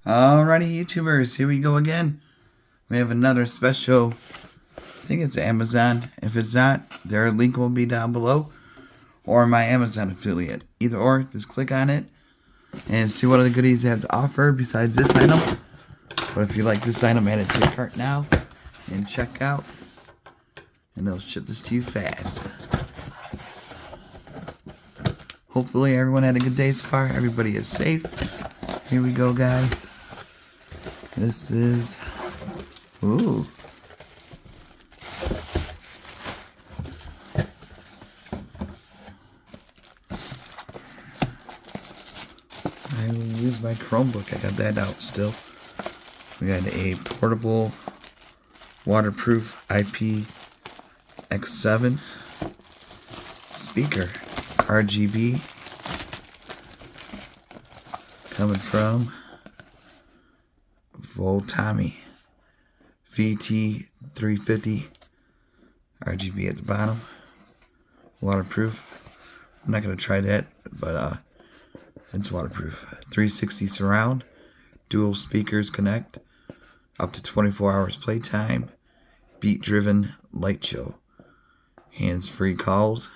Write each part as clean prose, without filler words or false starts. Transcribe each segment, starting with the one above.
Alrighty, YouTubers, here we go again. We have another special, I think it's Amazon. If it's not, their link will be down below, or my Amazon affiliate. Either or, just click on it and see what other goodies they have to offer besides this item. But if you like this item, add it to your cart now and check out, and they'll ship this to you fast. Hopefully everyone had a good day so far. Everybody is safe. Here we go, guys. This is, ooh. I will use my Chromebook. I got that out still. We got a portable, waterproof IPX7 speaker, RGB, coming from Votomy VT350, RGB at the bottom, waterproof. I'm not going to try that, but it's waterproof. 360 surround, dual speakers connect, up to 24 hours playtime, beat driven light show, hands-free calls.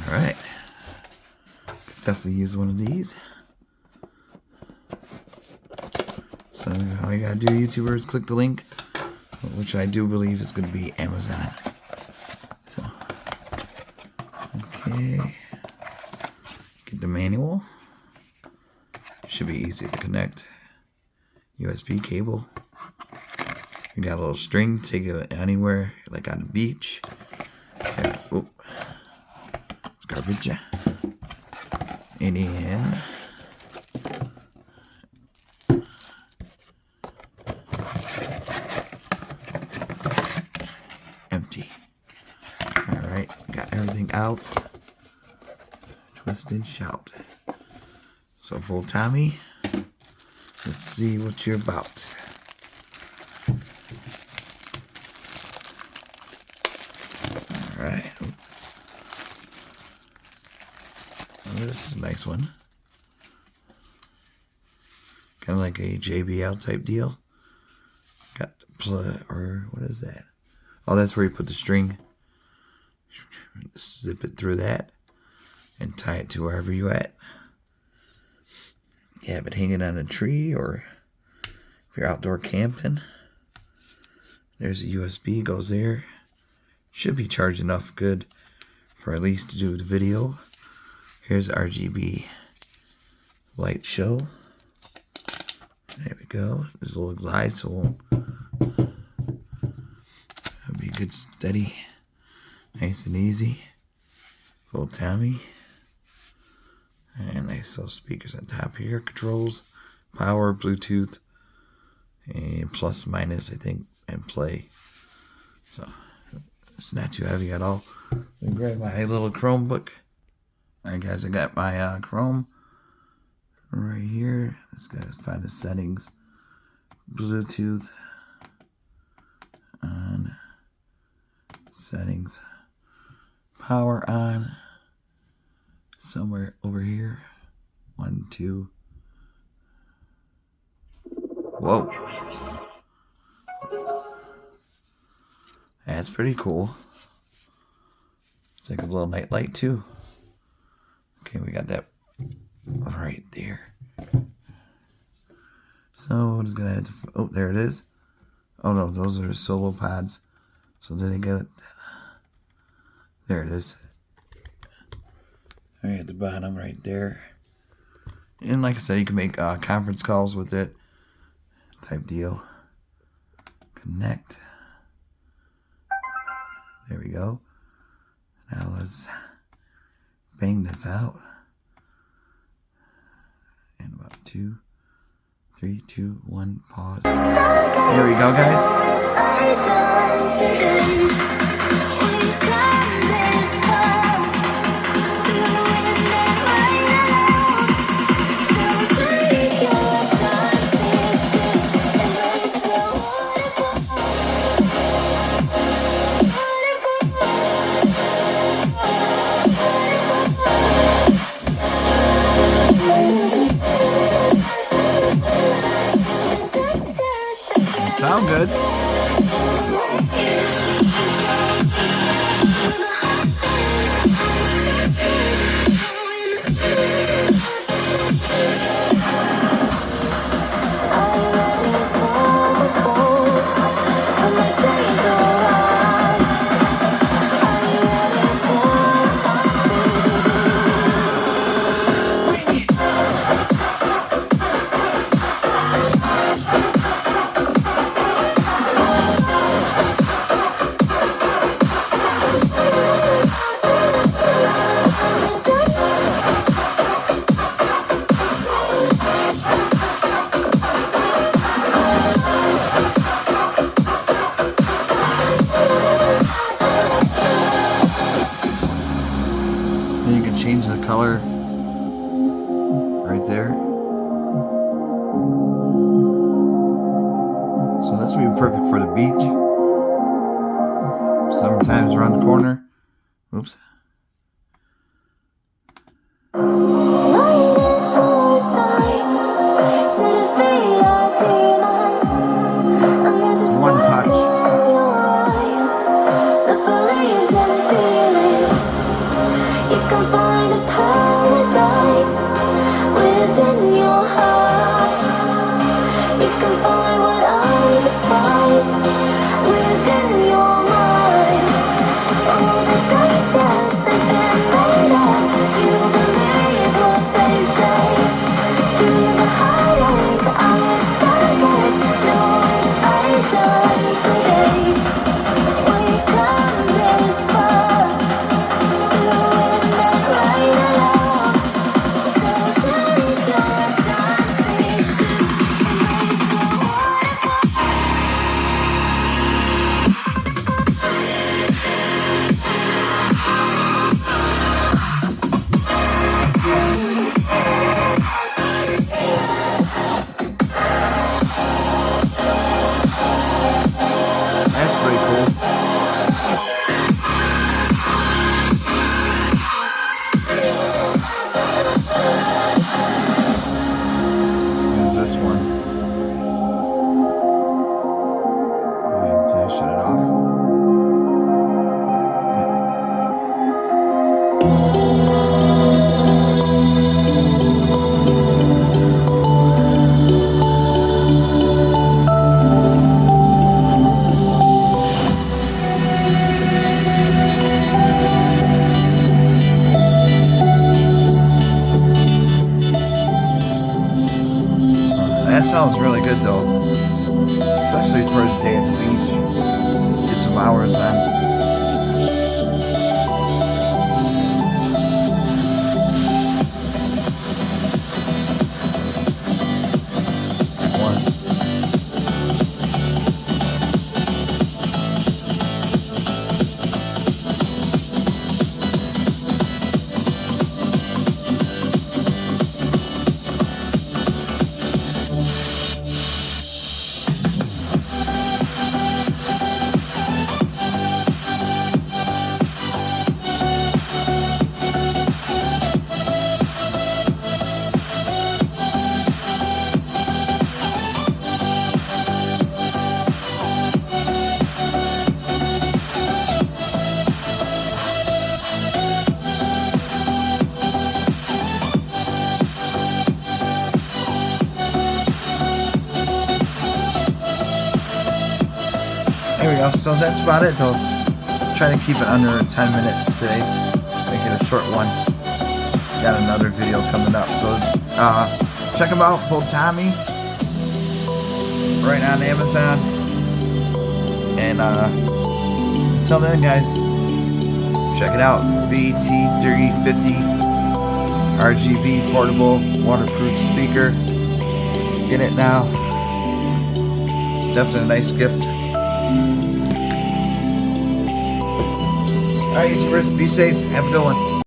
Alright, definitely use one of these. So all you gotta do, YouTubers, click the link, which I do believe is gonna be Amazon. So, okay, get the manual. Should be easy to connect. USB cable. You got a little string, take it anywhere, like on the beach. Okay. Oh, garbage. And in. Empty. Alright, got everything out. Twist and shout. So, Votomy, let's see what you're about. Alright. Oh, this is a nice one. Kind of like a JBL type deal. Got or what is that? Oh, that's where you put the string. Zip it through that and tie it to wherever you at. You have it hanging on a tree, or if you're outdoor camping. There's a USB, goes there. Should be charged enough good for at least to do the video. Here's RGB light show. There we go. There's a little glide, so it'll be good, steady, nice and easy. Votomy. And nice little speakers on top here. Controls, power, Bluetooth, and plus, minus, I think, and play. So it's not too heavy at all. Let me grab my little Chromebook. Alright, guys, I got my Chrome right here. Just gotta find the settings. Bluetooth on, settings, power on. Somewhere over here. 1, 2. Whoa. That's pretty cool. It's like a little night light too. Okay, we got that right there. So what is gonna have to, oh, there it is. Oh no, those are solo pods. So did they get it? There it is. Right at the bottom right there. And like I said, you can make conference calls with it. Type deal. Connect. There we go. Now let's bang this out. And about 2, 3, 2, 1, pause. There we go, guys. Sound good. Then you can change the color right there. So that's gonna be perfect for the beach. Sometimes around the corner. Oops. One touch. You can find a paradise within your heart. You can find what I despise within your mind. All the digits have been made up. You believe what they say. Through the heartache, I started knowing today. We've come this far. That's pretty cool. There's this one. And did I shut it off? That sounds really good though, especially for a day at the beach. Get some hours on. One. There we go. So that's about it though. Try to keep it under 10 minutes today. Make it a short one. Got another video coming up. So check them out, Votomy. Right on Amazon. And until then guys, check it out. VT350 RGB portable waterproof speaker. Get it now. Definitely a nice gift. Alright, YouTubers, be safe. Have a good one.